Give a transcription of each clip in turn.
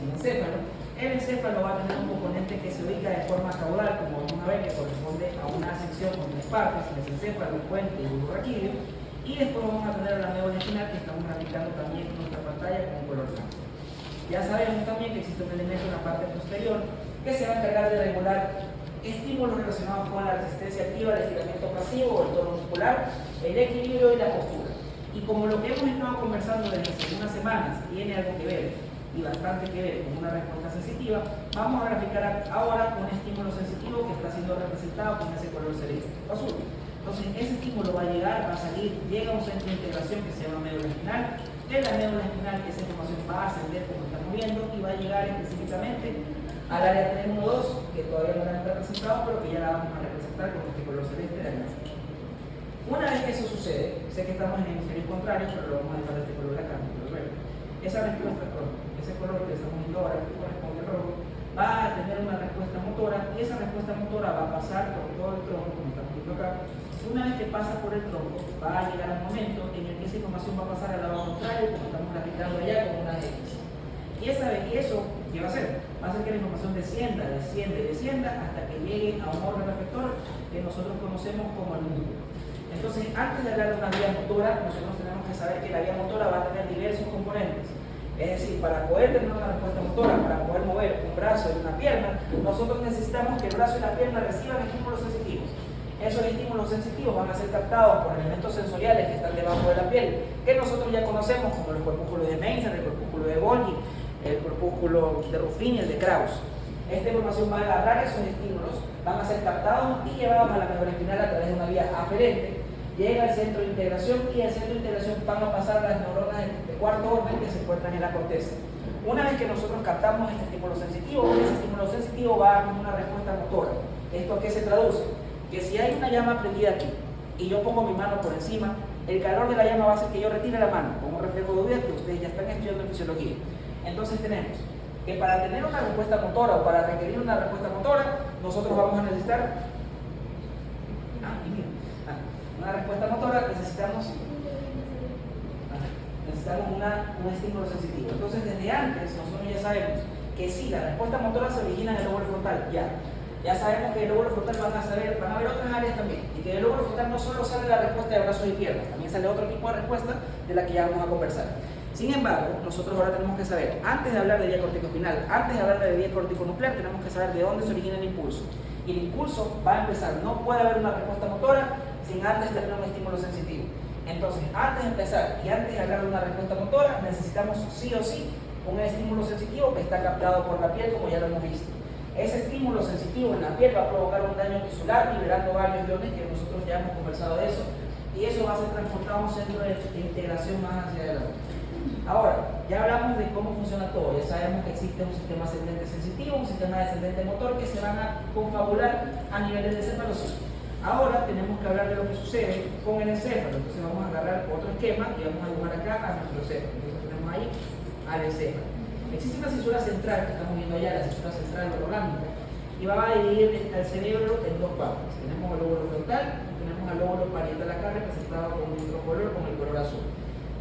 el encéfalo. El encéfalo va a tener un componente que se ubica de forma caudal, como vamos a ver, que corresponde a una sección con tres partes: el encéfalo, el puente y el raquídeo. Y después vamos a tener la médula espinal, que estamos graficando también en nuestra pantalla con color blanco. Ya sabemos también que existe un elemento en la parte posterior que se va a encargar de regular estímulos relacionados con la resistencia activa, el estiramiento pasivo o el tono muscular, el equilibrio y la postura. Y como lo que hemos estado conversando desde hace unas semanas tiene algo que ver y bastante que ver con una respuesta sensitiva, vamos a graficar ahora un estímulo sensitivo que está siendo representado con ese color celeste o azul. Entonces ese estímulo va a llegar, va a salir, llega a un centro de integración que se llama médula espinal. De la médula espinal esa información va a ascender, como estamos viendo, y va a llegar específicamente al área 312, que todavía no la hemos representado, pero que ya la vamos a representar con este color celeste de acá. Una vez que eso sucede, sé que estamos en hemisferios contrarios, pero lo vamos a dejar de este color de acá, de color verde. Esa respuesta, ese color que estamos viendo ahora, que corresponde al rojo, va a tener una respuesta motora, y esa respuesta motora va a pasar por todo el tronco, como estamos viendo acá. Una vez que pasa por el tronco, va a llegar un momento en el que esa información va a pasar al lado contrario, como estamos graficando allá, con una X. Y eso, ¿qué va a hacer? Va a hacer que la información descienda hasta que llegue a un órgano efector que nosotros conocemos como el núcleo. Entonces, antes de hablar de una vía motora, nosotros tenemos que saber que la vía motora va a tener diversos componentes. Es decir, para poder tener una respuesta motora, para poder mover un brazo y una pierna, nosotros necesitamos que el brazo y la pierna reciban estímulos sensitivos. Esos estímulos sensitivos van a ser captados por elementos sensoriales que están debajo de la piel, que nosotros ya conocemos como los corpúsculos de Meissner, el corpúsculo de Golgi, el corpúsculo de Ruffini y el de Krauss. Esta información va a agarrar esos estímulos, van a ser captados y llevados a la médula espinal a través de una vía aferente, llega al centro de integración, y al centro de integración van a pasar las neuronas de cuarto orden que se encuentran en la corteza. Una vez que nosotros captamos este estímulo sensitivo, ese estímulo sensitivo va a dar una respuesta motora. ¿Esto a qué se traduce? Que si hay una llama prendida aquí y yo pongo mi mano por encima, el calor de la llama va a hacer que yo retire la mano, como un reflejo de Uber que ustedes ya están estudiando en fisiología. Entonces tenemos que para tener una respuesta motora o para requerir una respuesta motora, nosotros vamos a necesitar una respuesta motora, necesitamos un estímulo sensitivo. Entonces desde antes nosotros ya sabemos que si la respuesta motora se origina en el lóbulo frontal, ya sabemos que del lóbulo frontal van a haber otras áreas también, y que del lóbulo frontal no solo sale la respuesta de brazos y piernas, también sale otro tipo de respuesta de la que ya vamos a conversar. Sin embargo, nosotros ahora tenemos que saber, antes de hablar de vía corticoespinal, antes de hablar de vía corticonuclear, tenemos que saber de dónde se origina el impulso. Y el impulso va a empezar, no puede haber una respuesta motora sin antes tener un estímulo sensitivo. Entonces, antes de empezar y antes de hablar de una respuesta motora, necesitamos sí o sí un estímulo sensitivo que está captado por la piel, como ya lo hemos visto. Ese estímulo sensitivo en la piel va a provocar un daño tisular, liberando varios iones, que nosotros ya hemos conversado de eso, y eso va a ser transportado a un centro de integración más hacia adelante. Ahora, ya hablamos de cómo funciona todo, ya sabemos que existe un sistema ascendente sensitivo, un sistema descendente motor que se van a confabular a niveles de encefalocito. Ahora tenemos que hablar de lo que sucede con el encéfalo, entonces vamos a agarrar otro esquema y vamos a dibujar acá a nuestro encéfalo. Entonces tenemos ahí al encéfalo. Existe una cisura central que estamos viendo allá, la cisura central oroglámica, y va a dividir el cerebro en dos partes. Tenemos el lóbulo frontal y tenemos el lóbulo parietal acá representado con nuestro color, con el color azul.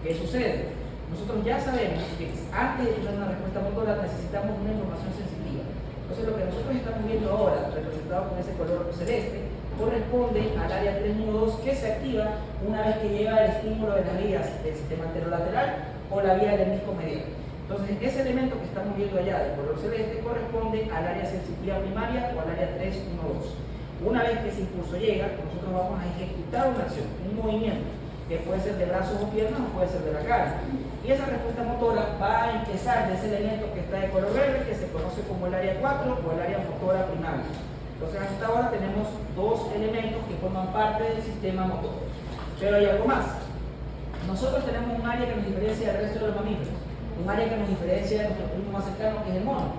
¿Qué sucede? Nosotros ya sabemos que antes de tener una respuesta motora necesitamos una información sensitiva. Entonces lo que nosotros estamos viendo ahora, representado con ese color celeste, corresponde al área 3-2 que se activa una vez que llega el estímulo de las vías del sistema anterolateral o la vía del disco medial. Entonces ese elemento que estamos viendo allá de color celeste corresponde al área sensitiva primaria o al área 3-1-2. Una vez que ese impulso llega, nosotros vamos a ejecutar una acción, un movimiento, que puede ser de brazos o piernas o puede ser de la cara. Y esa respuesta motora va a empezar de ese elemento que está de color verde, que se conoce como el área 4 o el área motora primaria. Entonces hasta ahora tenemos dos elementos que forman parte del sistema motor. Pero hay algo más. Nosotros tenemos un área que nos diferencia del resto de los mamíferos, un área que nos diferencia de nuestro primo más cercano, que es el mono,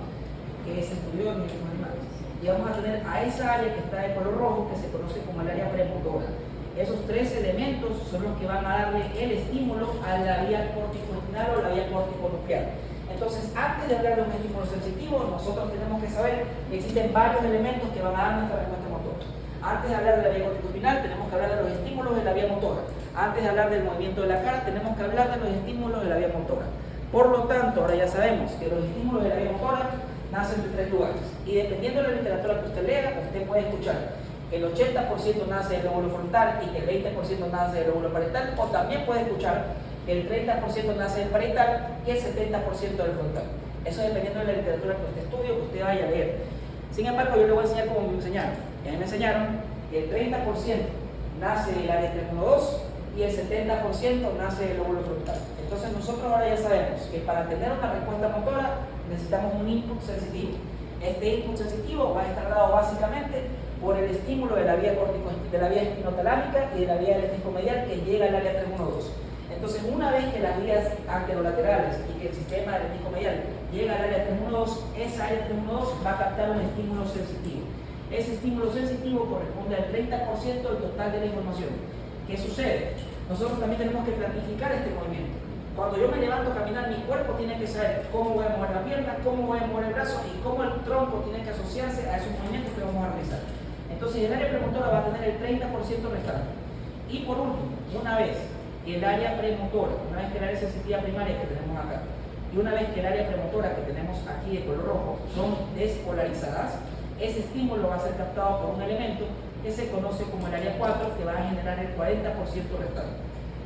que se estudió en nuestros animales. Y vamos a tener a esa área que está de color rojo, que se conoce como el área premotora. Esos tres elementos son los que van a darle el estímulo a la vía corticoespinal o la vía corticonuclear. Entonces, antes de hablar de un estímulo sensitivo, nosotros tenemos que saber que existen varios elementos que van a dar nuestra respuesta motora. Antes de hablar de la vía corticoespinal, tenemos que hablar de los estímulos de la vía motora. Antes de hablar del movimiento de la cara, tenemos que hablar de los estímulos de la vía motora. Por lo tanto, ahora ya sabemos que los estímulos de la vía motora nacen de tres lugares. Y dependiendo de la literatura que usted lea, usted puede escuchar que el 80% nace del lóbulo frontal y que el 20% nace del lóbulo parietal, o también puede escuchar que el 30% nace del parietal y el 70% del frontal. Eso dependiendo de la literatura que usted estudie o que usted vaya a leer. Sin embargo, yo le voy a enseñar cómo me enseñaron. A mí me enseñaron que el 30% nace del área 312 y el 70% nace del lóbulo frontal. Entonces nosotros ahora ya sabemos que para tener una respuesta motora necesitamos un input sensitivo. Este input sensitivo va a estar dado básicamente por el estímulo de la vía espinotalámica y de la vía eléctrico-medial que llega al área 312. Entonces, una vez que las vías anterolaterales y que el sistema eléctrico-medial llega al área 312, esa área 312 va a captar un estímulo sensitivo. Ese estímulo sensitivo corresponde al 30% del total de la información. ¿Qué sucede? Nosotros también tenemos que planificar este movimiento. Cuando yo me levanto a caminar, mi cuerpo tiene que saber cómo voy a mover la pierna, cómo voy a mover el brazo y cómo el tronco tiene que asociarse a esos movimientos que vamos a realizar. Entonces, el área premotora va a tener el 30% restante. Y por último, una vez que el área premotora, una vez que el área sensitiva primaria que tenemos acá, y una vez que el área premotora que tenemos aquí de color rojo son despolarizadas, ese estímulo va a ser captado por un elemento que se conoce como el área 4, que va a generar el 40% restante.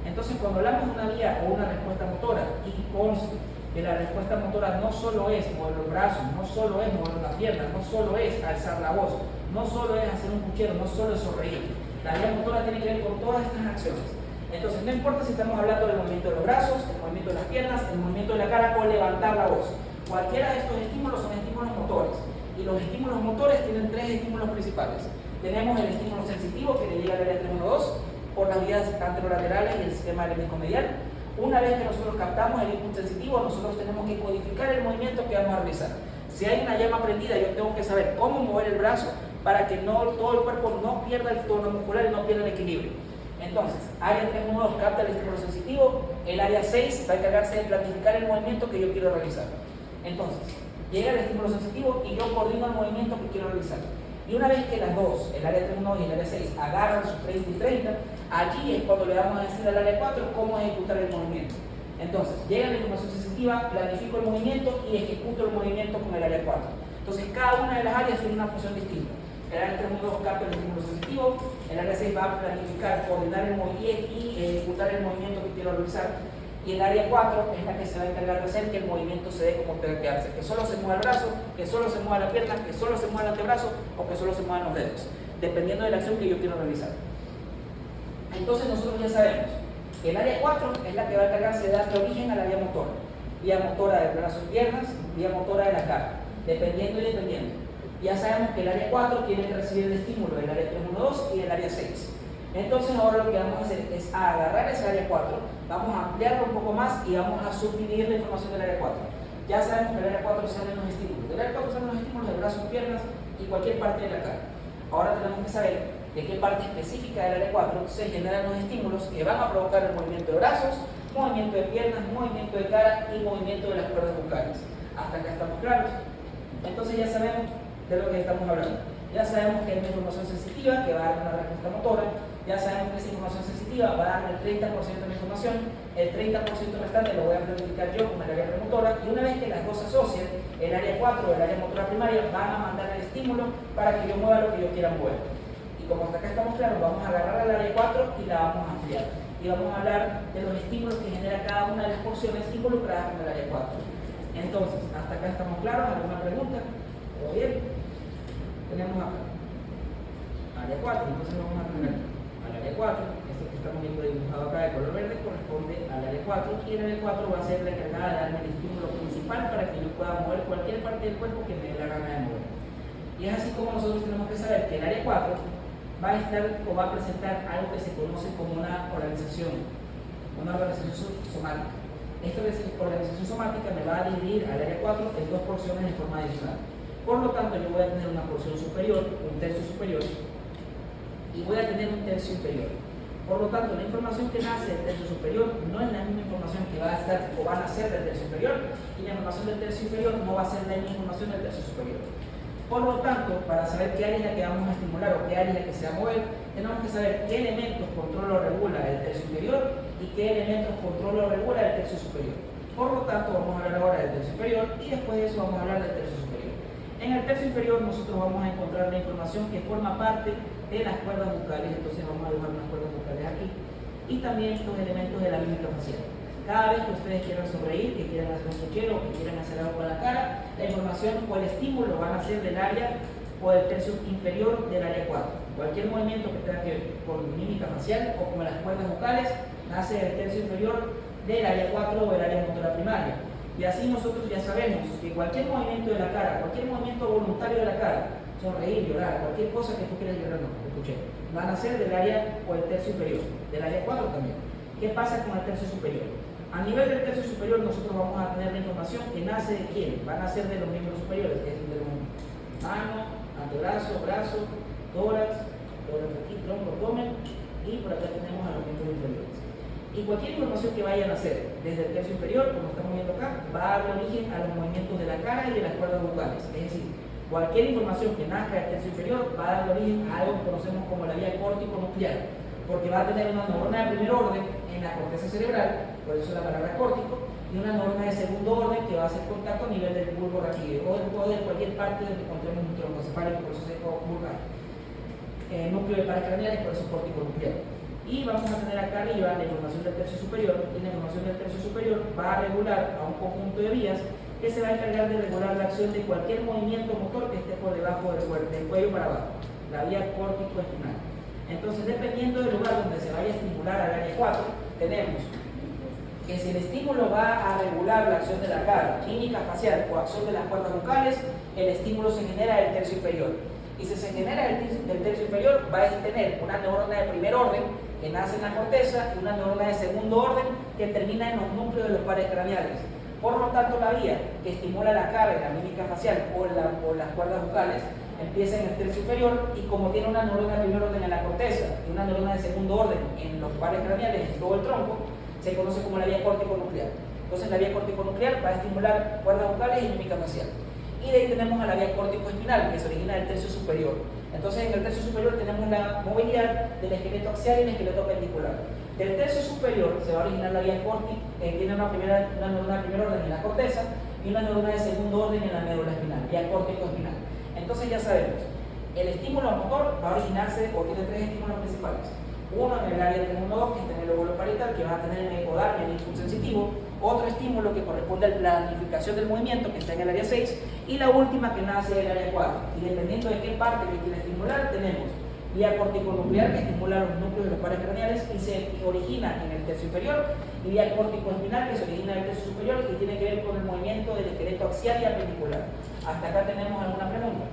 Entonces, cuando hablamos de una vía o una respuesta motora, y conste que la respuesta motora no solo es mover los brazos, no solo es mover las piernas, no solo es alzar la voz, no solo es hacer un puchero, no solo es sonreír. La vía motora tiene que ver con todas estas acciones. Entonces, no importa si estamos hablando del movimiento de los brazos, el movimiento de las piernas, el movimiento de la cara o levantar la voz. Cualquiera de estos estímulos son estímulos motores. Y los estímulos motores tienen tres estímulos principales. Tenemos el estímulo sensitivo que le llega al área 312 por las vías anterolaterales y el sistema eléctrico-medial. Una vez que nosotros captamos el input sensitivo, nosotros tenemos que codificar el movimiento que vamos a realizar. Si hay una llama prendida, yo tengo que saber cómo mover el brazo para que todo el cuerpo no pierda el tono muscular y no pierda el equilibrio. Entonces, área 312 capta el estímulo sensitivo, el área 6 va a encargarse de planificar el movimiento que yo quiero realizar. Entonces, llega el estímulo sensitivo y yo coordino el movimiento que quiero realizar. Y una vez que las dos, el área 312 y el área 6, agarran sus 30 y 30, allí es cuando le vamos a decir al área 4 cómo ejecutar el movimiento. Entonces, llega la información sensitiva, planifico el movimiento y ejecuto el movimiento con el área 4. Entonces, cada una de las áreas tiene una función distinta. El área 312 capta el estímulo sensitivo, el área 6 va a planificar, coordinar el movimiento y ejecutar el movimiento que quiero realizar. Y el área 4 es la que se va a encargar de hacer que el movimiento se dé como tenga que darse, que solo se mueva el brazo, que solo se mueva la pierna, que solo se mueva el antebrazo o que solo se muevan los dedos, dependiendo de la acción que yo quiero realizar. Entonces nosotros ya sabemos que el área 4 es la que va a encargarse de darle origen a la vía motora de brazos y piernas, vía motora de la cara, dependiendo y dependiendo. Ya sabemos que el área 4 tiene que recibir el estímulo del área 312 y del área 6. Entonces ahora lo que vamos a hacer es agarrar ese área 4, vamos a ampliarlo un poco más y vamos a subdividir la información del área 4. Ya sabemos que el área 4 salen los estímulos. Del área 4 salen los estímulos de brazos, piernas y cualquier parte de la cara. Ahora tenemos que saber de qué parte específica del área 4 se generan los estímulos que van a provocar el movimiento de brazos, movimiento de piernas, movimiento de cara y movimiento de las cuerdas vocales. Hasta acá estamos claros. Entonces ya sabemos de lo que estamos hablando. Ya sabemos que hay una información sensitiva que va a dar una respuesta motora. Ya sabemos que esa información sensitiva va a dar el 30% de la información. El 30% restante lo voy a planificar yo con el área premotora. Y una vez que las dos se asocien, el área 4 o el área motora primaria van a mandar el estímulo para que yo mueva lo que yo quiera mover. Y como hasta acá estamos claros, vamos a agarrar al área 4 y la vamos a ampliar. Y vamos a hablar de los estímulos que genera cada una de las porciones involucradas con el área 4. Entonces, hasta acá estamos claros. ¿Alguna pregunta? ¿Todo bien? Tenemos acá área 4, entonces vamos a tener al área 4, este que estamos viendo dibujado acá de color verde corresponde al área 4 y el área 4 va a ser la encargada de darme el estímulo principal para que yo pueda mover cualquier parte del cuerpo que me dé la gana de mover. Y es así como nosotros tenemos que saber que el área 4 va a estar o va a presentar algo que se conoce como una organización somática. Esta organización somática me va a dividir al área 4 en dos porciones de forma adicional. Por lo tanto, yo voy a tener una porción superior, un tercio superior, y voy a tener un tercio inferior. Por lo tanto, la información que nace del tercio superior no es la misma información que va a estar o van a ser del tercio inferior, y la información del tercio inferior no va a ser la misma información del tercio superior. Por lo tanto, para saber qué área es la que vamos a estimular o qué área es la que se va a mover, tenemos que saber qué elementos controla o regula el tercio inferior y qué elementos controla o regula el tercio superior. Por lo tanto, vamos a hablar ahora del tercio inferior y después de eso vamos a hablar del tercio superior. En el tercio inferior nosotros vamos a encontrar la información que forma parte de las cuerdas bucales, entonces vamos a dibujar unas cuerdas bucales aquí, y también los elementos de la mímica facial. Cada vez que ustedes quieran sonreír, que quieran hacer un puchero, que quieran hacer algo con la cara, la información o el estímulo van a ser del área o del tercio inferior del área 4. Cualquier movimiento que tenga que ver con mímica facial o con las cuerdas bucales nace del tercio inferior del área 4 o del área motora primaria. Y así nosotros ya sabemos que cualquier movimiento de la cara, cualquier movimiento voluntario de la cara, sonreír, llorar, cualquier cosa que tú quieras llorar, no, escuché, van a ser del área o el tercio inferior, del área 4 también. ¿Qué pasa con el tercio superior? A nivel del tercio superior nosotros vamos a tener la información que nace de quién, van a ser de los miembros superiores, que es de los mano, antebrazo, brazo, tórax, aquí, tronco, abdomen, y por acá tenemos a los miembros inferiores. Y cualquier información que vayan a hacer desde el tercio inferior, como estamos viendo acá, va a dar origen a los movimientos de la cara y de las cuerdas bucales. Es decir, cualquier información que nazca del tercio inferior va a dar origen a algo que conocemos como la vía córtico-nuclear, porque va a tener una neurona de primer orden en la corteza cerebral, por eso la palabra córtico, y una neurona de segundo orden que va a hacer contacto a nivel del bulbo raquídeo o de cualquier parte donde encontremos un tronco cefálico, por eso se llama bulbar. Núcleo de pares craneales, por eso córtico-nuclear. Y vamos a tener acá arriba la información del tercio superior, y la información del tercio superior va a regular a un conjunto de vías que se va a encargar de regular la acción de cualquier movimiento motor que esté por debajo del cuello para abajo, la vía córtico-espinal. Entonces, dependiendo del lugar donde se vaya a estimular al área 4, tenemos que si el estímulo va a regular la acción de la cara, mímica facial o acción de las cuerdas bucales, el estímulo se genera del tercio inferior. Y si se genera del tercio inferior, va a tener una neurona de primer orden que nace en la corteza y una neurona de segundo orden que termina en los núcleos de los pares craneales. Por lo tanto, la vía que estimula la cara, la mímica facial o las cuerdas bucales empieza en el tercio inferior, y como tiene una neurona de primer orden en la corteza y una neurona de segundo orden en los pares craneales, en todo el tronco, se conoce como la vía córtico-nuclear. Entonces la vía córtico-nuclear va a estimular cuerdas bucales y mímica facial. Y de ahí tenemos a la vía córtico-espinal, que se origina del tercio superior. Entonces en el tercio superior tenemos la movilidad del esqueleto axial y el esqueleto pendicular. Del tercio superior se va a originar la vía córtica, que tiene una neurona de primer orden en la corteza y una neurona de segundo orden en la médula espinal, vía córtico-espinal. Entonces ya sabemos, el estímulo motor va a originarse o tiene tres estímulos principales. Uno en el área 312, que está en el lóbulo parietal, que va a tener el ecodarmia, el impulso sensitivo. Otro estímulo que corresponde a la planificación del movimiento, que está en el área 6. Y la última que nace del área 4. Y dependiendo de qué parte que quiera estimular, tenemos vía córtico-nuclear, que estimula los núcleos de los pares craneales y se origina en el tercio inferior. Y vía córtico-espinal, que se origina en el tercio superior y tiene que ver con el movimiento del esqueleto axial y apendicular. ¿Hasta acá tenemos alguna pregunta?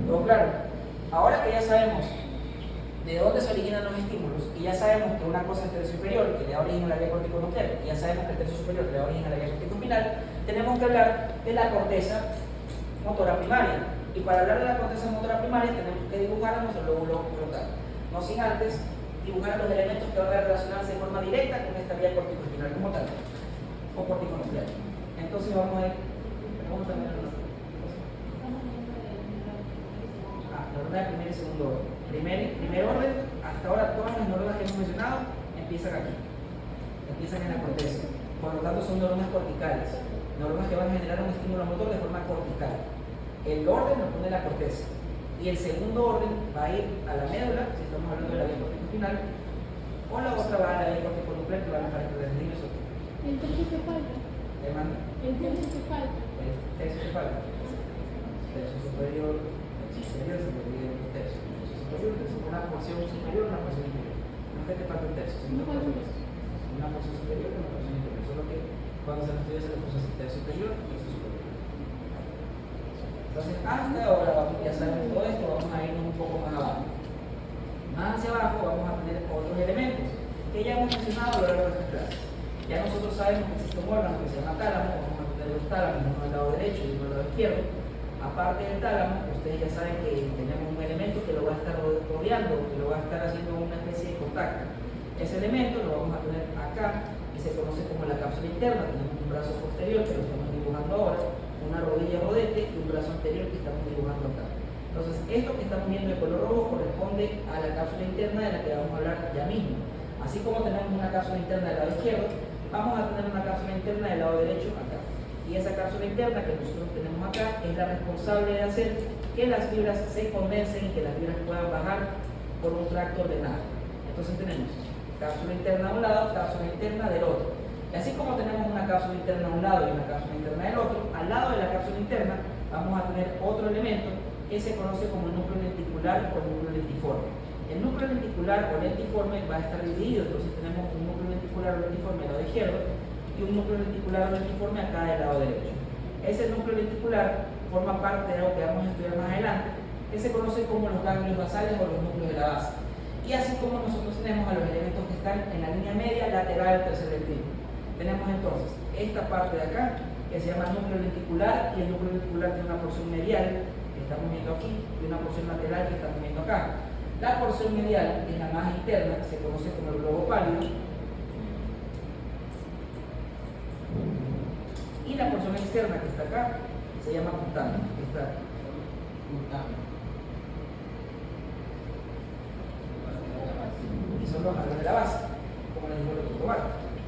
¿Todo claro? Ahora que ya sabemos de dónde se originan los estímulos, y ya sabemos que una cosa es el tercio inferior, que le da origen a la vía córtico-nuclear, y ya sabemos que el tercio superior le da origen a la vía córtico-espinal, tenemos que hablar de la corteza motora primaria. Y para hablar de la corteza motora primaria tenemos que dibujar a nuestro lóbulo frontal, no sin antes dibujar los elementos que van a relacionarse de forma directa con esta vía córtico-espinal como tal, o córtico-nuclear. Entonces vamos a ir, pregúntame neurona de primer y segundo orden. Primer orden, hasta ahora todas las neuronas que hemos mencionado empiezan aquí, empiezan en la corteza, por lo tanto son neuronas corticales, neuronas que van a generar un estímulo motor de forma cortical. El orden lo pone la corteza y el segundo orden va a ir a la médula, si estamos hablando de la vía córtico-espinal, o la otra va a la vía córtico-nuclear, que van a caracterizar el nosotros. ¿El tercio te falta? ¿Qué manda? ¿El tercio te falta? El tercio te falta. Tercio superior, inferior, se puede dividir en tercio. Una porción superior y una porción inferior. No es que te falta un tercio, sino una porción superior y una porción inferior. Solo que cuando se lo estudia se le puso así, tercio superior y tercio superior. Entonces, hasta ahora ya sabemos todo esto, vamos a irnos un poco más abajo. Más hacia abajo vamos a tener otros elementos que ya hemos mencionado a lo largo de esta clase. Ya nosotros sabemos que existe un órgano que se llama tálamo, vamos a tener dos tálamos, uno del lado derecho y uno del lado izquierdo. Aparte del tálamo, ustedes ya saben que tenemos un elemento que lo va a estar rodeando, que lo va a estar haciendo una especie de contacto. Ese elemento lo vamos a tener acá y se conoce como la cápsula interna. Tenemos un brazo posterior que lo estamos dibujando ahora, una rodilla rodete y un brazo anterior que estamos dibujando acá. Entonces, esto que estamos viendo de color rojo corresponde a la cápsula interna de la que vamos a hablar ya mismo. Así como tenemos una cápsula interna del lado izquierdo, vamos a tener una cápsula interna del lado derecho acá. Y esa cápsula interna que nosotros tenemos acá es la responsable de hacer que las fibras se condensen y que las fibras puedan bajar por un tracto ordenado. Entonces tenemos cápsula interna de un lado, cápsula interna del otro. Y así como tenemos una cápsula interna de un lado y una cápsula interna del otro, al lado de la cápsula interna vamos a tener otro elemento que se conoce como el núcleo lenticular o el núcleo lentiforme. El núcleo lenticular o lentiforme va a estar dividido, entonces tenemos un núcleo lenticular o lentiforme al lado izquierdo y un núcleo lenticular o lentiforme acá del lado derecho. Ese núcleo lenticular forma parte de lo que vamos a estudiar más adelante, que se conoce como los ganglios basales o los núcleos de la base. Y así como nosotros tenemos a los elementos que están en la línea media lateral del tercer ventrículo. Tenemos entonces esta parte de acá, que se llama núcleo lenticular, y el núcleo lenticular tiene una porción medial, que estamos viendo aquí, y una porción lateral, que estamos viendo acá. La porción medial, que es la más interna, se conoce como el globo pálido, y la porción externa, que está acá, se llama cutáneo, que está y son los ganglios de la base, como les digo el otro lugar.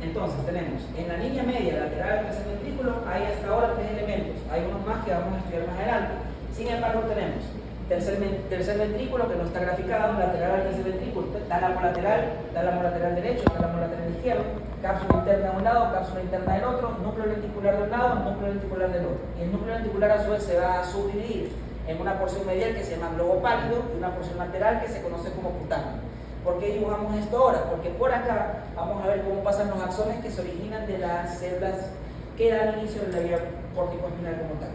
Entonces tenemos en la línea media lateral del tercer ventrículo hay hasta ahora 3 elementos, hay unos más que vamos a estudiar más adelante. Sin embargo tenemos tercer ventrículo que no está graficado, lateral al tercer ventrículo, tálamo lateral derecho, tálamo lateral izquierdo, cápsula interna de un lado, cápsula interna del otro, núcleo lenticular de un lado, núcleo lenticular del otro. Y el núcleo lenticular a su vez se va a subdividir en una porción medial que se llama globo pálido y una porción lateral que se conoce como cutáneo. ¿Por qué dibujamos esto ahora? Porque por acá vamos a ver cómo pasan los axones que se originan de las células que dan inicio de la vía corticoespinal como tal.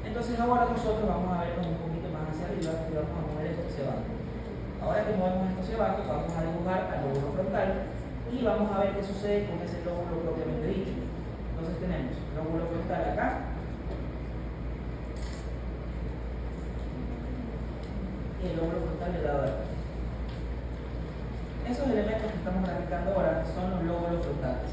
Entonces ahora nosotros vamos a vernos un poquito más hacia arriba y vamos a mover esto hacia abajo. Ahora que movemos esto hacia abajo, vamos a dibujar al lóbulo frontal y vamos a ver qué sucede con ese lóbulo propiamente dicho. Entonces tenemos lóbulo frontal acá, y el lóbulo frontal del lado de acá. Esos elementos que estamos graficando ahora son los lóbulos frontales.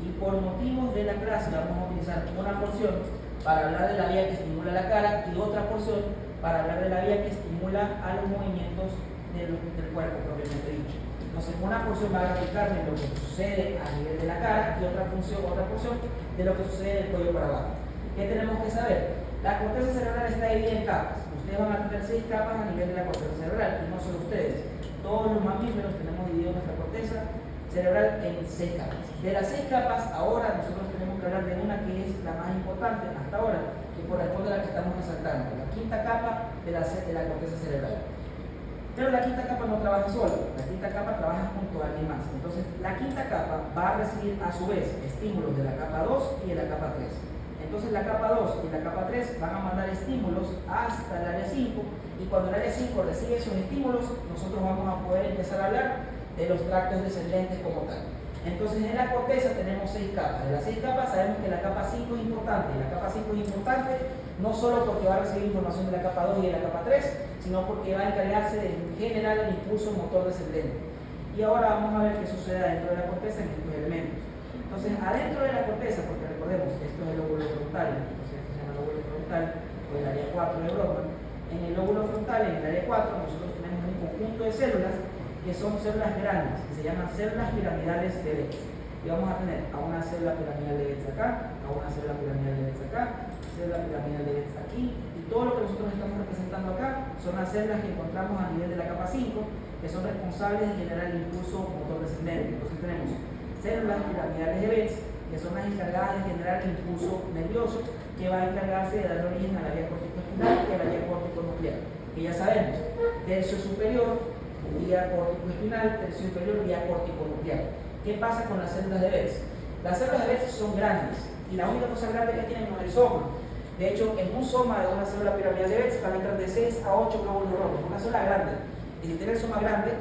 Y por motivos de la clase vamos a utilizar una porción para hablar de la vía que estimula la cara y otra porción para hablar de la vía que estimula a los movimientos del cuerpo propiamente dicho. Entonces una porción va a graficarme lo que sucede a nivel de la cara y otra porción de lo que sucede del cuello para abajo. ¿Qué tenemos que saber? La corteza cerebral está dividida en capas. Ustedes van a tener 6 capas a nivel de la corteza cerebral y no solo ustedes. Todos los mamíferos tenemos dividido nuestra corteza cerebral en 6 capas. De las 6 capas, ahora nosotros tenemos que hablar de una que es la más importante hasta ahora, que corresponde a la que estamos resaltando, la quinta capa de la corteza cerebral. Pero la quinta capa no trabaja sola, la quinta capa trabaja junto a alguien más. Entonces, la quinta capa va a recibir a su vez estímulos de la capa 2 y de la capa 3. Entonces la capa 2 y la capa 3 van a mandar estímulos hasta el área 5 y cuando el área 5 recibe esos estímulos nosotros vamos a poder empezar a hablar de los tractos descendentes como tal. Entonces en la corteza tenemos 6 capas. De las 6 capas sabemos que la capa 5 es importante. Y la capa 5 es importante no solo porque va a recibir información de la capa 2 y de la capa 3, sino porque va a encargarse de generar el impulso motor descendente. Y ahora vamos a ver qué sucede dentro de la corteza en estos elementos. Entonces, adentro de la corteza, porque recordemos, esto es el lóbulo frontal, entonces esto se llama lóbulo frontal, o el área 4 de Brodmann. En el lóbulo frontal, en el área 4, nosotros tenemos un conjunto de células que son células grandes, que se llaman células piramidales de Betz. Y vamos a tener a una célula piramidal de Betz acá, a una célula piramidal de Betz acá, célula piramidal de Betz aquí, y todo lo que nosotros estamos representando acá son las células que encontramos a nivel de la capa 5, que son responsables de generar el impulso motor descendente. Entonces tenemos células piramidales de Betz, que son las encargadas de generar el impulso nervioso, que va a encargarse de dar origen a la vía corticoespinal y a la vía corticonuclear. Que ya sabemos, tercio superior, vía corticoespinal, tercio inferior, vía corticonuclear. ¿Qué pasa con las células de Betz? Las células de Betz son grandes, y la única cosa grande que tienen no es el soma. De hecho, en un soma de una célula piramidal de Betz van a entrar de 6 a 8 glóbulos rojos, una célula grande. Y si tiene el soma grande,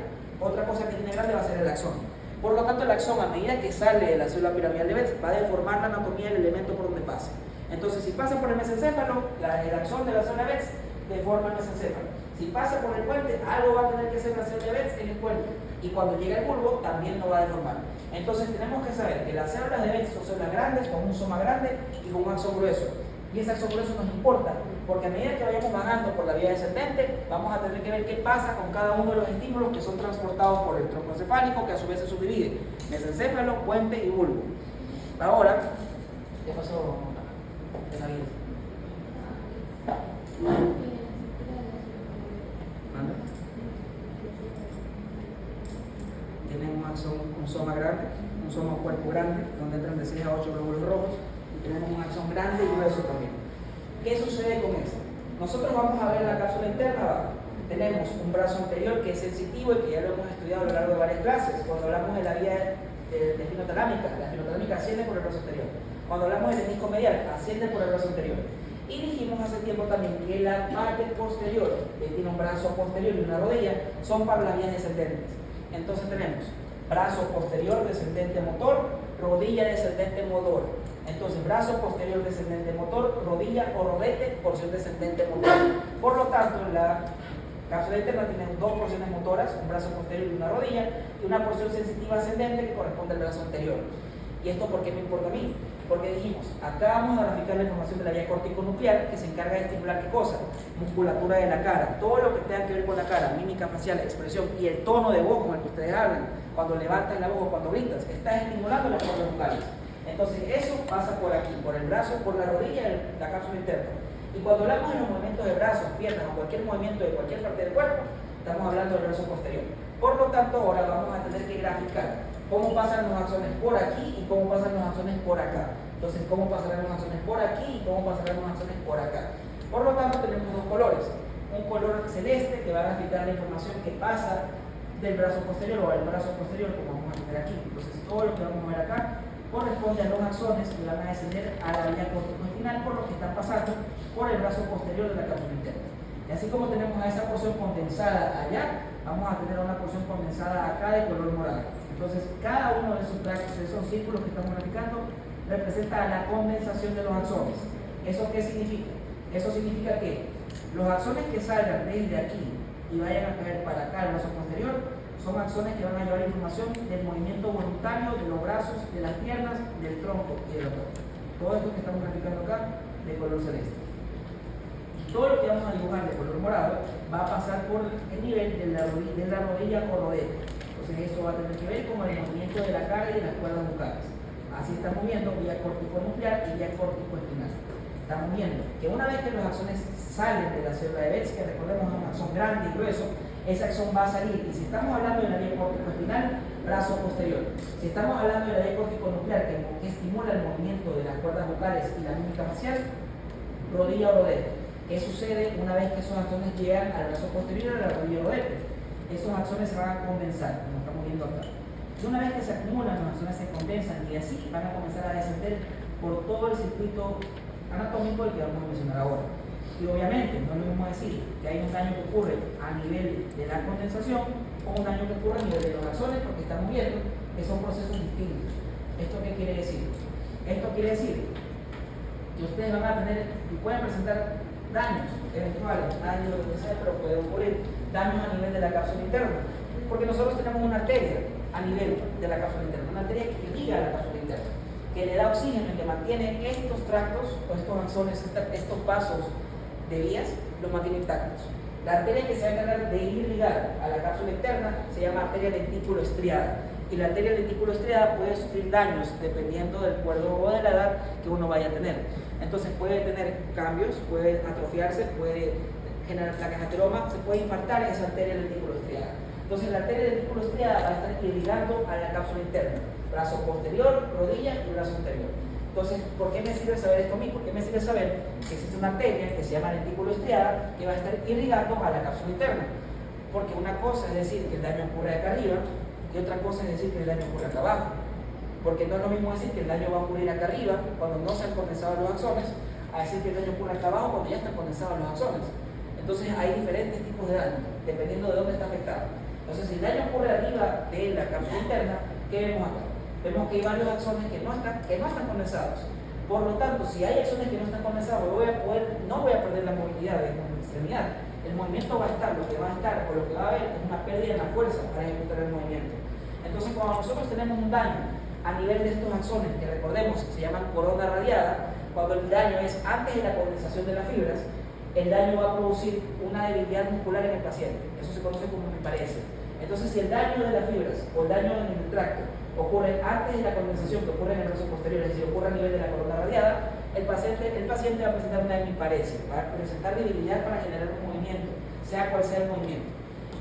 otra cosa que tiene grande va a ser el axón. Por lo tanto, el axón, a medida que sale de la célula piramidal de Betz, va a deformar la anatomía del elemento por donde pase. Entonces, si pasa por el mesencéfalo, el axón de la célula Betz deforma el mesencéfalo. Si pasa por el puente, algo va a tener que hacer la célula Betz en el puente. Y cuando llega al bulbo, también lo va a deformar. Entonces, tenemos que saber que las células de Betz son células grandes, con un soma grande y con un axón grueso. Y ese axón grueso nos importa, porque a medida que vayamos bajando por la vía descendente, vamos a tener que ver qué pasa con cada uno de los estímulos que son transportados por el tronco encefálico, que a su vez se subdivide: mesencéfalo, puente y bulbo. Ahora, ¿qué pasó? Benavides? ¿Manda? Tienen un soma grande, un soma cuerpo grande, donde entran de 6 a 8 glóbulos rojos, y tenemos un axón grande y grueso también. ¿Qué sucede con eso? Nosotros vamos a ver la cápsula interna abajo. Tenemos un brazo anterior que es sensitivo y que ya lo hemos estudiado a lo largo de varias clases. Cuando hablamos de la vía de espinotalámica, la espinotalámica asciende por el brazo anterior. Cuando hablamos del menisco medial, asciende por el brazo anterior. Y dijimos hace tiempo también que la parte posterior, que tiene un brazo posterior y una rodilla, son para las vías descendentes. Entonces tenemos brazo posterior descendente motor, rodilla descendente motor. Entonces, brazo posterior descendente motor, rodilla o rodete, porción descendente motor. Por lo tanto, la cápsula interna tiene dos porciones motoras, un brazo posterior y una rodilla, y una porción sensitiva ascendente que corresponde al brazo anterior. ¿Y esto por qué me importa a mí? Porque dijimos, acá vamos a graficar la información de la vía córtico-nuclear que se encarga de estimular ¿qué cosa? Musculatura de la cara. Todo lo que tenga que ver con la cara, mímica facial, expresión y el tono de voz con el que ustedes hablan, cuando levantan la voz o cuando gritas, está estimulando las cuerdas vocales. Entonces eso pasa por aquí, por el brazo, por la rodilla, la cápsula interna. Y cuando hablamos de los movimientos de brazos, piernas o cualquier movimiento de cualquier parte del cuerpo, estamos hablando del brazo posterior. Por lo tanto, ahora vamos a tener que graficar cómo pasan los axones por aquí y cómo pasan los axones por acá. Entonces, cómo pasarán los axones por aquí y cómo pasarán los axones por acá. Por lo tanto, tenemos dos colores. Un color celeste que va a graficar la información que pasa del brazo posterior o al brazo posterior, como vamos a tener aquí. Entonces, todo lo que vamos a ver acá corresponde a los axones que van a descender a la vía córtico-espinal por lo que están pasando por el brazo posterior de la cápsula interna. Y así como tenemos a esa porción condensada allá, vamos a tener una porción condensada acá de color morado. Entonces, cada uno de esos brazos, de esos círculos que estamos graficando, representa la condensación de los axones. ¿Eso qué significa? Eso significa que los axones que salgan desde aquí y vayan a caer para acá, el brazo posterior, son axones que van a llevar información del movimiento voluntario de los brazos, de las piernas, del tronco y del cuerpo. Todo esto que estamos graficando acá de color celeste. Y todo lo que vamos a dibujar de color morado va a pasar por el nivel de la rodilla o rodete. Entonces eso va a tener que ver con el movimiento de la cara y de las cuerdas vocales. Así estamos viendo vía córtico-nuclear y vía córtico-espinal. Estamos viendo que una vez que los axones salen de la célula de Betz, que recordemos es un axón grande y grueso, ese axón va a salir. Y si estamos hablando de la vía córtico-espinal, brazo posterior. Si estamos hablando de la vía córtico-nuclear, que estimula el movimiento de las cuerdas vocales y la mímica facial, rodilla o rodete. ¿Qué sucede una vez que esos axones llegan al brazo posterior o a la rodilla o rodete? Esos axones se van a condensar, como estamos viendo acá. Y una vez que se acumulan, los axones se condensan y así van a comenzar a descender por todo el circuito anatómico del que vamos a mencionar ahora. Y obviamente no es lo mismo decir que hay un daño que ocurre a nivel de la condensación o un daño que ocurre a nivel de los axones, porque estamos viendo que son procesos distintos. ¿Esto qué quiere decir? Esto quiere decir que ustedes van a tener y pueden presentar daños eventuales, daños de lo que sea, pero puede ocurrir daños a nivel de la cápsula interna, porque nosotros tenemos una arteria a nivel de la cápsula interna, una arteria que liga a la cápsula interna, que le da oxígeno y que mantiene estos tractos, o estos axones, estos pasos de vías, los mantiene intactos. La arteria que se va a encargar de irrigar a la cápsula interna se llama arteria lentículo estriada. Y la arteria lentículo estriada puede sufrir daños dependiendo del cuerpo o de la edad que uno vaya a tener. Entonces puede tener cambios, puede atrofiarse, puede generar placas de ateroma, se puede infartar esa arteria lentículo estriada. Entonces la arteria lentículo estriada va a estar irrigando a la cápsula interna, brazo posterior, rodilla y brazo anterior. Entonces, ¿por qué me sirve saber esto a mí? ¿Por qué me sirve saber que existe una arteria que se llama lentículo estriada que va a estar irrigando a la cápsula interna? Porque una cosa es decir que el daño ocurre acá arriba y otra cosa es decir que el daño ocurre acá abajo. Porque no es lo mismo decir que el daño va a ocurrir acá arriba cuando no se han condensado los axones, a decir que el daño ocurre acá abajo cuando ya están condensados los axones. Entonces hay diferentes tipos de daño, dependiendo de dónde está afectado. Entonces, si el daño ocurre arriba de la cápsula interna, ¿qué vemos acá? Vemos que hay varios axones que no están condensados. Por lo tanto, si hay axones que no están condensados, no voy a perder la movilidad de mi extremidad. El movimiento va a estar, lo que va a estar o lo que va a haber es una pérdida en la fuerza para ejecutar el movimiento. Entonces, cuando nosotros tenemos un daño a nivel de estos axones, que recordemos se llaman corona radiada, cuando el daño es antes de la condensación de las fibras, el daño va a producir una debilidad muscular en el paciente. Eso se conoce como me parece. Entonces, si el daño de las fibras o el daño en el tracto ocurre antes de la condensación, que ocurre en el brazo posterior, es decir, ocurre a nivel de la corona radiada, el paciente va a presentar una hemiparesia, va a presentar debilidad para generar un movimiento, sea cual sea el movimiento.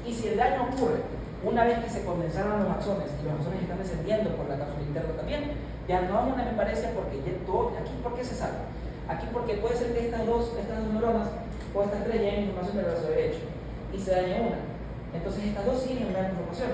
Y si el daño ocurre una vez que se condensaron los axones y los axones están descendiendo por la cápsula interna también, ya no hay una hemiparesia porque ya todo, aquí ¿por qué se salva? Aquí porque puede ser que estas dos neuronas o estas tres lleven información del brazo derecho y se daña una. Entonces estas dos siguen enviando información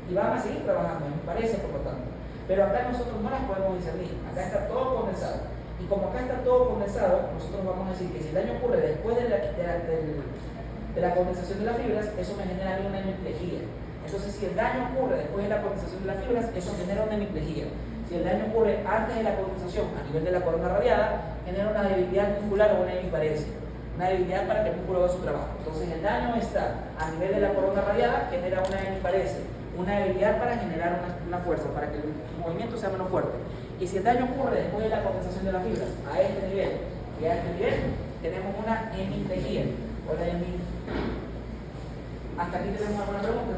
y van a seguir trabajando, me parece, por lo tanto. Pero acá nosotros no las podemos discernir, acá está todo condensado. Y como acá está todo condensado, nosotros vamos a decir que si el daño ocurre después de la condensación de las fibras, eso me genera a mí una hemiplegia. Entonces si el daño ocurre después de la condensación de las fibras, eso genera una hemiplegia. Si el daño ocurre antes de la condensación a nivel de la corona radiada, genera una debilidad muscular o una hemiparesia. Una debilidad para que el músculo haga su trabajo. Entonces el daño está a nivel de la corona radiada, genera una hemiparesia, una debilidad para generar una fuerza, para que el movimiento sea menos fuerte. Y si el daño ocurre después de la condensación de las fibras a este nivel y a este nivel, tenemos una hemiplegia o la ¿Hasta aquí tenemos alguna pregunta?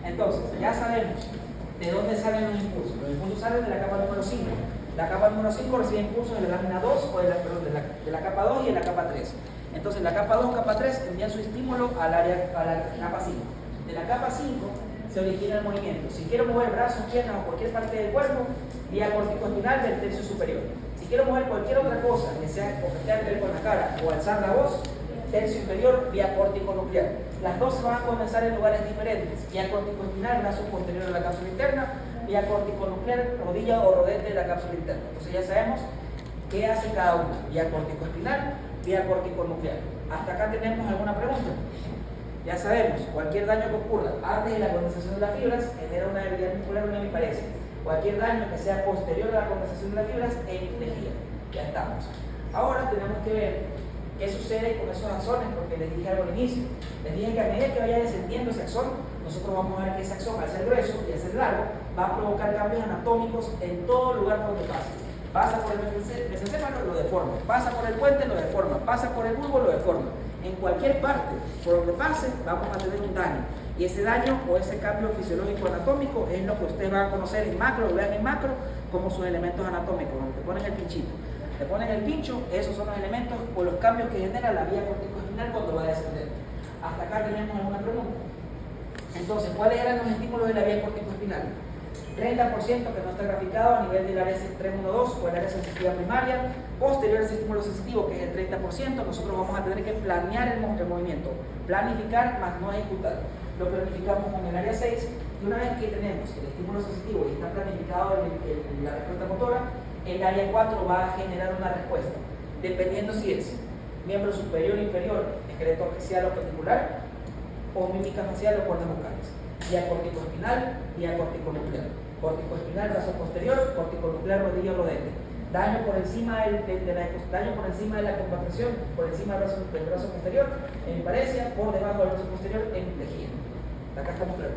Entonces, ya sabemos de dónde salen los impulsos. Los impulsos salen de la capa número 5. La capa número 5 recibe impulsos de la lámina 2 o de la capa 2 y de la capa 3. Entonces la capa 2, capa 3 envían su estímulo a la capa 5. De la capa 5 se origina el movimiento. Si quiero mover brazos, piernas o cualquier parte del cuerpo, vía corticoespinal del tercio superior. Si quiero mover cualquier otra cosa, que sea o que tenga que ver con la cara o alzar la voz, tercio inferior, vía córtico-nuclear. Las dos se van a comenzar en lugares diferentes. Vía córtico-espinal, brazo posterior de la cápsula interna, vía córtico-nuclear, rodilla o rodete de la cápsula interna. Entonces ya sabemos qué hace cada una. Vía córtico-espinal, vía córtico-nuclear. ¿Hasta acá tenemos alguna pregunta? Ya sabemos, cualquier daño que ocurra antes de la condensación de las fibras genera una debilidad muscular o una hemiparesia. Cualquier daño que sea posterior a la condensación de las fibras, hemiplegia. Ya estamos. Ahora tenemos que ver qué sucede con esos axones, porque les dije algo al inicio. Les dije que a medida que vaya descendiendo ese axón, nosotros vamos a ver que ese axón, al ser grueso y al ser largo, va a provocar cambios anatómicos en todo lugar por donde pase. Pasa por el mesencéfalo, lo deforma. Pasa por el puente, lo deforma. Pasa por el bulbo, lo deforma. En cualquier parte por donde pase, vamos a tener un daño. Y ese daño o ese cambio fisiológico anatómico es lo que ustedes van a conocer en macro, lo vean en macro, como sus elementos anatómicos, donde te ponen el pinchito. Te ponen el pincho, esos son los elementos o los cambios que genera la vía corticoespinal cuando va a descender. Hasta acá tenemos alguna pregunta. Entonces, ¿cuáles eran los estímulos de la vía corticoespinal? 30% que no está graficado a nivel del área 312 o el área sensitiva primaria. Posterior a ese estímulo sensitivo, que es el 30%, nosotros vamos a tener que planear el movimiento. Planificar más no ejecutar. Lo planificamos con el área 6 y una vez que tenemos el estímulo sensitivo y está planificado la respuesta motora, el área 4 va a generar una respuesta, dependiendo si es miembro superior o inferior, esqueleto axial o particular, o mímica facial o cuerdas vocales. Vía corticoespinal, vía corticonuclear. Corticoespinal, brazo posterior, corticonuclear, rodilla o rodete. Daño por encima daño por encima de la compactación, por encima del brazo posterior, hemiparesia, por debajo del brazo posterior, hemiplegia. Acá estamos claros.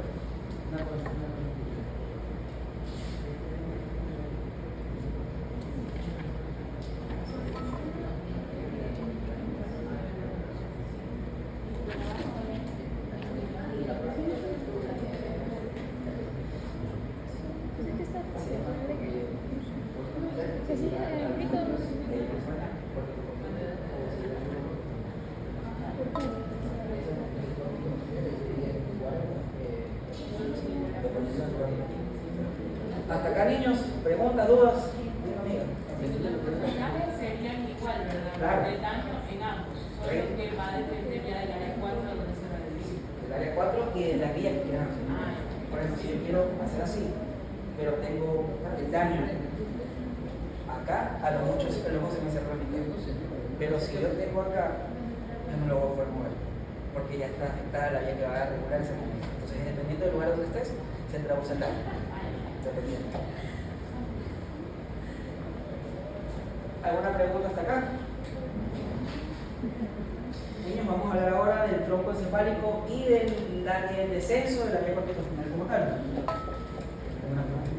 Hasta acá, niños, preguntas, dudas. Serían igual, ¿verdad? Claro. El daño en ambos, solo que va a depender ya del área 4 donde se realiza. El área 4 y de la vía que quieran hacer. Por ejemplo, si yo quiero hacer así, pero tengo el daño acá, a lo mucho el ojo se me cerró la mitad. Pero si yo tengo acá, yo no lo voy a poder mover, porque ya está afectada la vía que va a regular ese movimiento. Entonces, dependiendo del lugar donde estés, se traduce el daño. Dependiendo. ¿Alguna pregunta hasta acá? Niños, vamos a hablar ahora del tronco encefálico y del descenso de la vía corticoespinal como tal. ¿Alguna pregunta?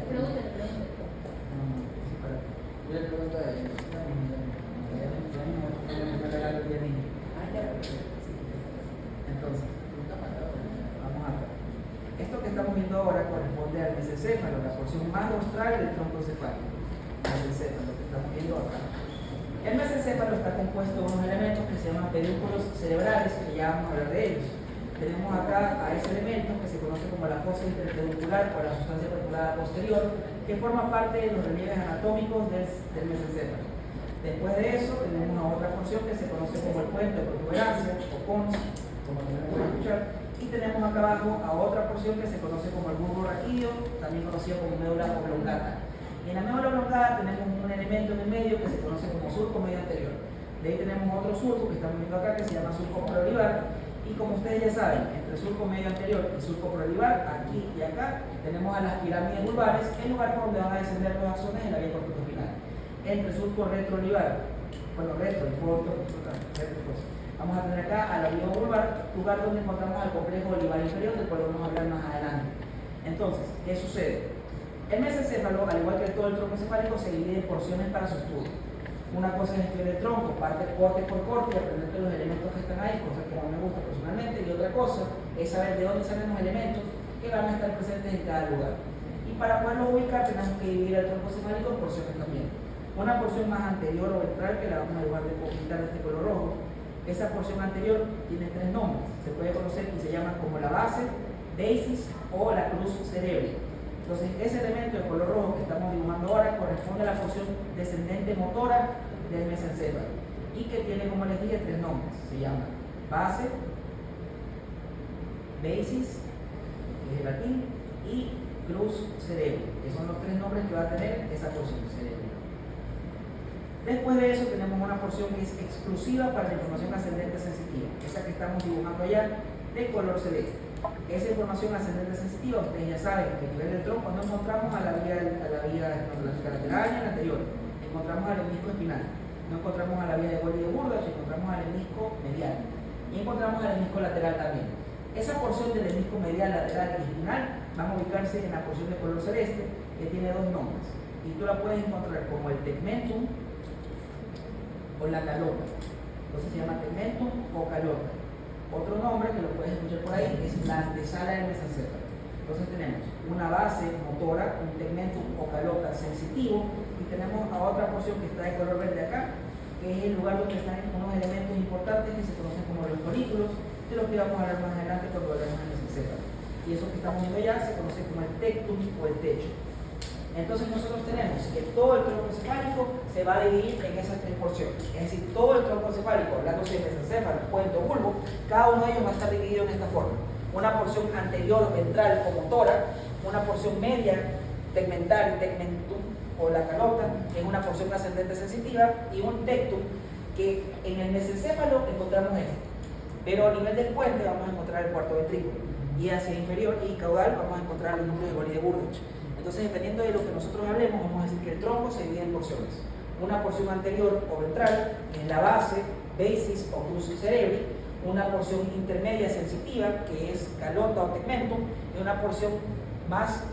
Pregúntale. Una pregunta de ellos. Entonces, vamos a ver. Esto que que estamos viendo ahora corresponde al mesencéfalo, la porción más rostral del tronco encefálico. Mesencéfalo, que estamos viendo acá. El mesencéfalo está compuesto de unos elementos que se llaman pedúnculos cerebrales, que ya vamos a hablar de ellos. Tenemos acá a ese elemento que se conoce como la fosa interpeduncular o la sustancia perforada posterior, que forma parte de los relieves anatómicos del mesencéfalo. Después de eso tenemos a otra porción que se conoce como el puente o protuberancia o cons, como también lo pueden escuchar, y tenemos acá abajo a otra porción que se conoce como el bulbo raquídeo, también conocido como médula oblongata. Y en la médula oblongata tenemos un elemento en el medio que se conoce como surco medio anterior. De ahí tenemos otro surco que estamos viendo acá que se llama surco preolivar. Y como ustedes ya saben, entre surco medio anterior y surco preolivar, aquí y acá, tenemos a las pirámides vulvares, el lugar por donde van a descender los axones en la vía corticospinal. Entre surco retroolivar, bueno, vamos a tener acá a la vía vulvar, lugar donde encontramos al complejo olivar inferior, del cual vamos a hablar más adelante. Entonces, ¿qué sucede? El mesencéfalo, al igual que todo el tronco encefálico, se divide en porciones para su estudio. Una cosa es estudiar el tronco, parte corte por corte y aprender los elementos que están ahí, cosa que no me gusta personalmente, y otra cosa es saber de dónde salen los elementos que van a estar presentes en cada lugar. Y para poderlos ubicar tenemos que dividir el tronco encefálico en porciones también. Una porción más anterior o ventral, que la vamos a dibujar de pintar de este color rojo. Esa porción anterior tiene tres nombres, se puede conocer y se llama como la base, basis o la cruz cerebri. Entonces, ese elemento de color rojo que estamos dibujando ahora corresponde a la porción descendente motora del mesencéfalo y que tiene, como les dije, tres nombres. Se llama base, basis, que es el latín, y cruz cerebro, que son los tres nombres que va a tener esa porción de cerebro. Después de eso tenemos una porción que es exclusiva para la información ascendente sensitiva, esa que estamos dibujando allá de color celeste. Esa información ascendente sensitiva, ustedes ya saben que a nivel del tronco no encontramos a la vía lateral y a la anterior, encontramos al hemisco espinal, no encontramos a la vía de Golgi de Burda, encontramos al hemisco medial y encontramos al hemisco lateral también. Esa porción del hemisco medial, lateral y espinal van a ubicarse en la porción de color celeste que tiene dos nombres y tú la puedes encontrar como el tegmentum o la calota. Entonces se llama tegmentum o calota. Otro nombre que lo puedes escuchar por ahí es la antesala del mesencéfalo. Entonces tenemos una base motora, un tegmentum o calota sensitivo y tenemos a otra porción que está de color verde acá, que es el lugar donde están unos elementos importantes que se conocen como los folículos, de los que vamos a hablar más adelante cuando hablemos del mesencéfalo. Y eso que estamos viendo ya se conoce como el tectum o el techo. Entonces nosotros tenemos que todo el tronco encefálico se va a dividir en esas tres porciones. Es decir, todo el tronco encefálico, hablándose de mesencéfalo, puente o bulbo, cada uno de ellos va a estar dividido en esta forma. Una porción anterior, ventral o motora, una porción media, tegmental, tegmentum o la calota, que es una porción ascendente sensitiva, y un tectum, que en el mesencéfalo encontramos esto. Pero a nivel del puente vamos a encontrar el cuarto ventrículo, y hacia inferior y caudal vamos a encontrar los núcleos de Golgi de Burda. Entonces, dependiendo de lo que nosotros hablemos, vamos a decir que el tronco se divide en porciones. Una porción anterior o ventral, que es la base, basis o cruz cerebri, una porción intermedia sensitiva, que es calota o tegmentum, y una porción más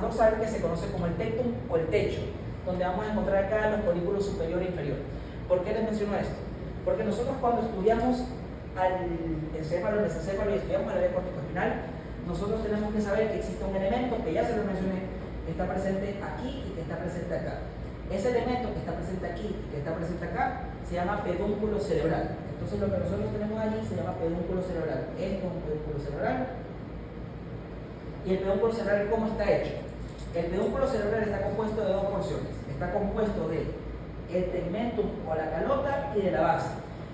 dorsal, que se conoce como el tectum o el techo, donde vamos a encontrar acá los folículos superior e inferior. ¿Por qué les menciono esto? Porque nosotros cuando estudiamos al encéfalo, el mesencéfalo y estudiamos la vía corticoespinal, nosotros tenemos que saber que existe un elemento que ya se lo mencioné, que está presente aquí y que está presente acá. Ese elemento que está presente aquí y que está presente acá se llama pedúnculo cerebral. Entonces lo que nosotros tenemos allí se llama pedúnculo cerebral. Esto es un pedúnculo cerebral. ¿Y el pedúnculo cerebral cómo está hecho? El pedúnculo cerebral está compuesto de dos porciones. Está compuesto de el tegmentum o la calota y de la base.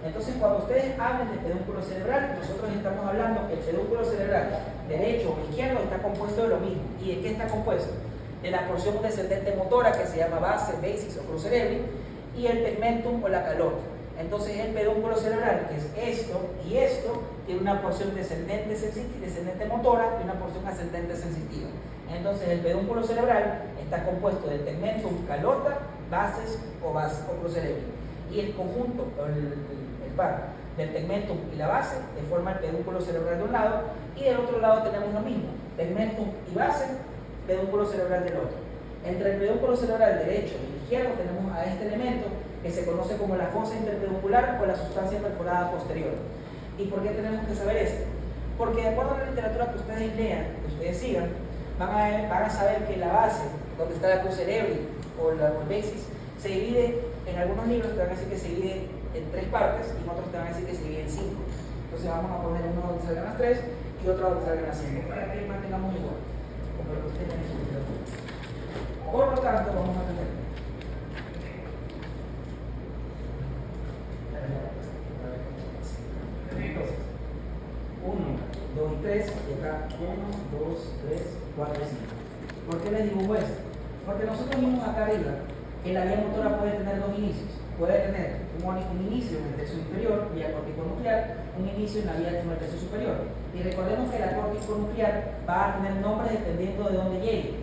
Entonces, cuando ustedes hablen de pedúnculo cerebral, nosotros estamos hablando que el pedúnculo cerebral derecho o izquierdo está compuesto de lo mismo. ¿Y de qué está compuesto? De la porción descendente motora que se llama base, basis o cruz cerebri, y el tegmentum o la calota. Entonces, el pedúnculo cerebral, que es esto y esto, tiene una porción descendente motora y una porción ascendente sensitiva. Entonces, el pedúnculo cerebral está compuesto de tegmentum, calota, bases o cruz cerebri. Y el conjunto, el par del tegmentum y la base, que forma el pedúnculo cerebral de un lado, y del otro lado tenemos lo mismo, tegmentum y base, pedúnculo cerebral del otro. Entre el pedúnculo cerebral derecho y izquierdo tenemos a este elemento que se conoce como la fosa interpeduncular o la sustancia perforada posterior. ¿Y por qué tenemos que saber esto? Porque de acuerdo a la literatura que ustedes lean, que ustedes sigan, van a saber que la base, donde está la cruz cerebri o el bexis, se divide, en algunos libros te van a decir que se divide en 3 partes y en otros te van a decir que se divide en 5. Entonces vamos a poner uno donde salgan las 3 y otro donde salgan las 5, para que mantengamos igual, como lo que ustedes tienen en su literatura. Por lo tanto, vamos a tener 1, 2 y 3, y acá 1, 2, 3, 4 y 5. ¿Por qué les dibujo esto? Porque nosotros vimos acá arriba que la vía motora puede tener 2 inicios. Puede tener un inicio en el tercio inferior, vía córtico-nuclear, un inicio en la vía en el tercio superior. Y recordemos que la córtico-nuclear va a tener nombres dependiendo de dónde llegue.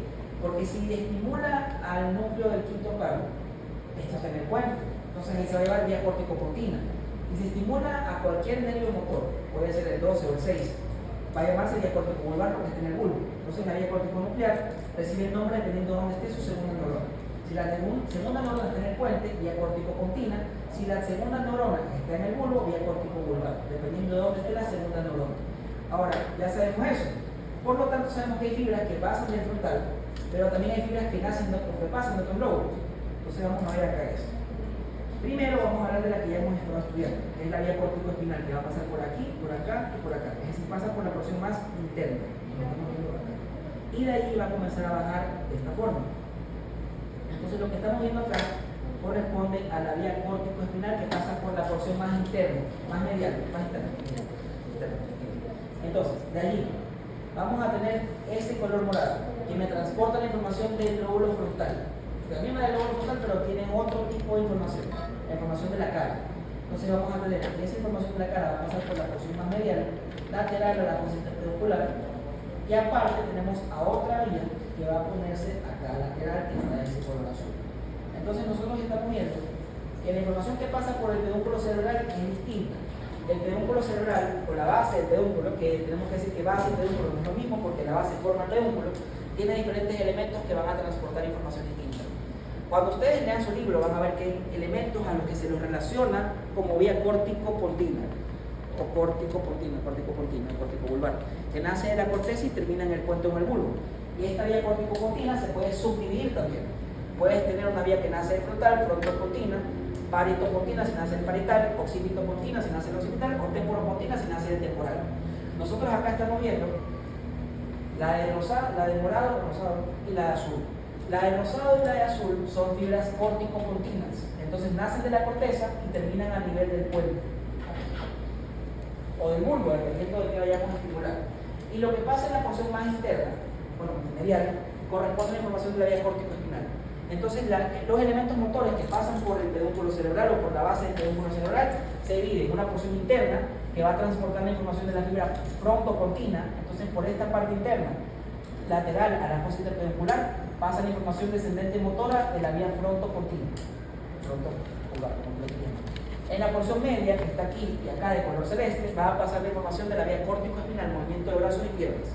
Porque si estimula al núcleo del quinto palo, esto está en el cuerpo, entonces ahí se va a llevar vía córtico-pontina. Y si estimula a cualquier nervio motor, puede ser el 12 o el 6, va a llamarse vía córtico-vulvar porque está en el bulbo. Entonces la vía córtico-nuclear recibe el nombre dependiendo de dónde esté su segunda neurona. Si la segunda neurona está en el puente, vía córtico-pontina. Si la segunda neurona está en el bulbo, vía córtico-vulvar, dependiendo de dónde esté la segunda neurona. Ahora, ya sabemos eso. Por lo tanto, sabemos que hay fibras que pasan del frontal, pero también hay fibras que nacen o que pasan de otros lóbulos. Entonces vamos a ver acá esto. Primero vamos a hablar de la que ya hemos estado estudiando, que es la vía córtico-espinal, que va a pasar por aquí, por acá y por acá. Es decir, pasa por la porción más interna. Y de ahí va a comenzar a bajar de esta forma. Entonces lo que estamos viendo acá corresponde a la vía córtico-espinal que pasa por la porción más interna, más medial, más interna. Entonces, de allí vamos a tener ese color morado que me transporta la información del lóbulo frontal. También va del lóbulo frontal, pero tiene otro tipo de información, la información de la cara. Entonces vamos a tener que esa información de la cara va a pasar por la porción más medial, lateral a la fosa interpeducular, y aparte tenemos a otra vía que va a ponerse acá lateral, que está en ese color azul. Entonces nosotros estamos viendo que la información que pasa por el pedúnculo cerebral es distinta. El pedúnculo cerebral, o la base del pedúnculo, que tenemos que decir que base y pedúnculo no es lo mismo porque la base forma el pedúnculo, tiene diferentes elementos que van a transportar información distinta. Cuando ustedes lean su libro van a ver que hay elementos a los que se los relaciona como vía córtico-pontina o córtico-pontina, córtico-vulvar, que nace de la corteza y termina en el puente o en el bulbo. Y esta vía córtico-pontina se puede subdividir también. Puedes tener una vía que nace del frontal, frontopontina, paritopontina si nace del parietal, occipitopontina si nace del occipital, o temporopontina si nace del temporal. Nosotros acá estamos viendo la de rosado, la de morado, rosado, y la de azul. La de rosado y la de azul son fibras córtico-pontinas. Entonces nacen de la corteza y terminan a nivel del puente o del bulbo, dependiendo de qué vayamos a estimular. Y lo que pasa en la porción más interna, bueno, medial, corresponde a la información de la vía córtico-espinal. Entonces los elementos motores que pasan por el pedúnculo cerebral o por la base del pedúnculo cerebral se dividen en una porción interna que va a transportar la información de la fibra frontopontina. Entonces por esta parte interna, lateral a la fosa interpeduncular, pasa la información descendente motora de la vía frontopontina. En la porción media, que está aquí y acá de color celeste, va a pasar la información de la vía córtico-espinal, movimiento de brazos y piernas.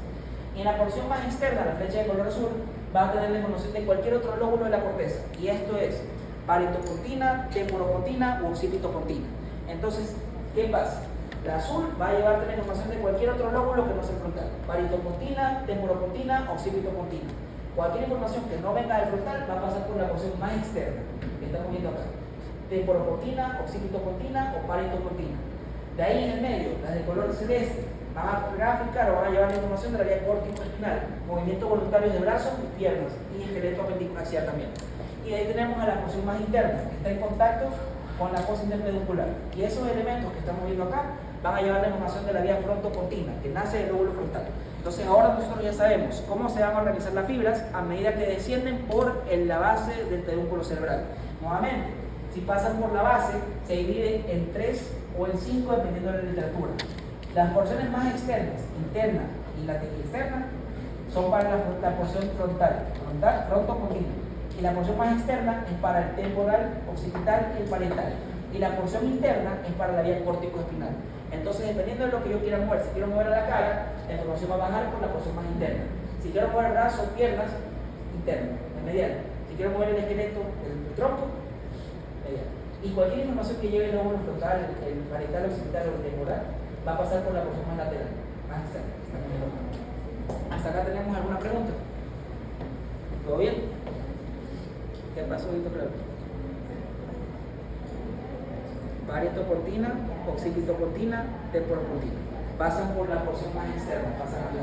Y en la porción más externa, la flecha de color azul, va a tener la información de cualquier otro lóbulo de la corteza. Y esto es paritopontina, temporopontina u occipitopontina. Entonces, ¿qué pasa? La azul va a llevarte la información de cualquier otro lóbulo que no sea frontal. Paritopontina, temporopontina, occipitopontina. Cualquier información que no venga del frontal va a pasar por la porción más externa, que estamos viendo acá. Temporopontina, occipitopontina o paritopontina. De ahí en el medio, las de color celeste, van a graficar o van a llevar la información de la vía córtico-espinal, movimientos voluntarios de brazos y piernas, y esqueleto apendicular también. Y de ahí tenemos a la porción más interna, que está en contacto con la fosa interpeduncular. Y esos elementos que estamos viendo acá van a llevar la información de la vía frontopontina, que nace del lóbulo frontal. Entonces ahora nosotros ya sabemos cómo se van a organizar las fibras a medida que descienden por la base del pedúnculo cerebral. Nuevamente, si pasan por la base, se divide en 3 o en 5 dependiendo de la literatura. Las porciones más externas, interna y la externa, son para la porción frontopontina. Y la porción más externa es para el temporal, occipital y el parietal. Y la porción interna es para la vía córtico-espinal. Entonces, dependiendo de lo que yo quiera mover, si quiero mover a la cara, la información va a bajar por la porción más interna. Si quiero mover brazos, piernas, interna, medial. Si quiero mover el esqueleto, el tronco, medial. Y cualquier información que lleve el lóbulo frontal, el parietal, occipital o el temporal, va a pasar por la porción más lateral. Más externa. Hasta acá tenemos alguna pregunta. ¿Todo bien? ¿Qué pasó, Víctor? Claro. Varitopontina, oxypitopontina, tepropontina. Pasan por la porción más externa, pasan a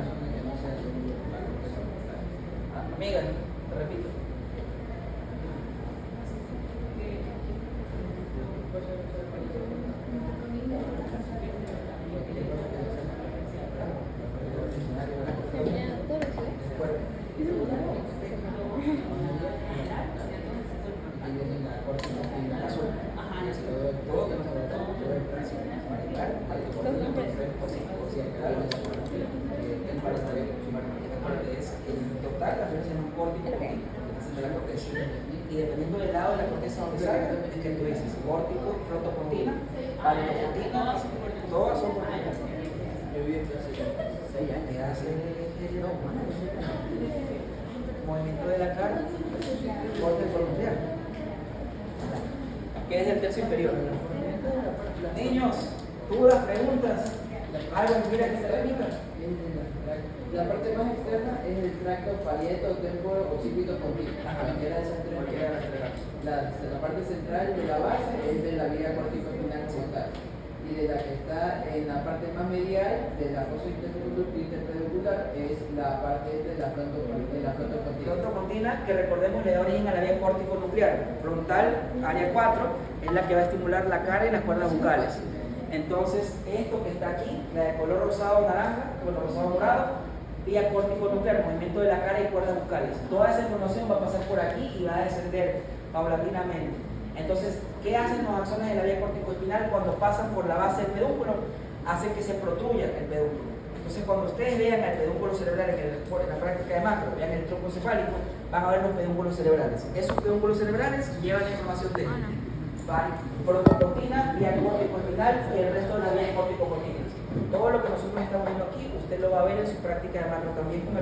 la amiga, te repito. En total, la flor se llama córtico de la corteza. Y dependiendo del lado de la corteza donde salga, es que tú dices córtico, frontopontina, paletopontina, todas son pontinas. Te hace movimiento de la cara, corte columbral, que es del tercio inferior. Niños, dudas, preguntas, algo que quiera que se repita. La parte más externa es el tracto palieto, temporo, occipito, pontino. Cualquiera de esas tres. La parte central de la base es de la vía corticospinal frontal. Y de la que está en la parte más medial de la fosa interpeducular es la parte de la frontopontina. Frontopontina, que recordemos le da origen a la vía córtico-nuclear. Frontal, área 4, es la que va a estimular la cara y las cuerdas bucales. Entonces, esto que está aquí, la de color rosado naranja, color rosado morado, vía córtico-nuclear, movimiento de la cara y cuerdas bucales. Toda esa información va a pasar por aquí y va a descender paulatinamente. Entonces, ¿qué hacen los axones de la vía corticoespinal cuando pasan por la base del pedúnculo? Hacen que se protruya el pedúnculo. Entonces, cuando ustedes vean el pedúnculo cerebral en la práctica de macro, vean el tronco cefálico, van a ver los pedúnculos cerebrales. Esos pedúnculos cerebrales llevan la información de frontopontina, vía córtico-espinal y el resto de las vías córtico-pontinas. Todo lo que nosotros estamos viendo aquí, usted lo va a ver en su práctica de macro también con el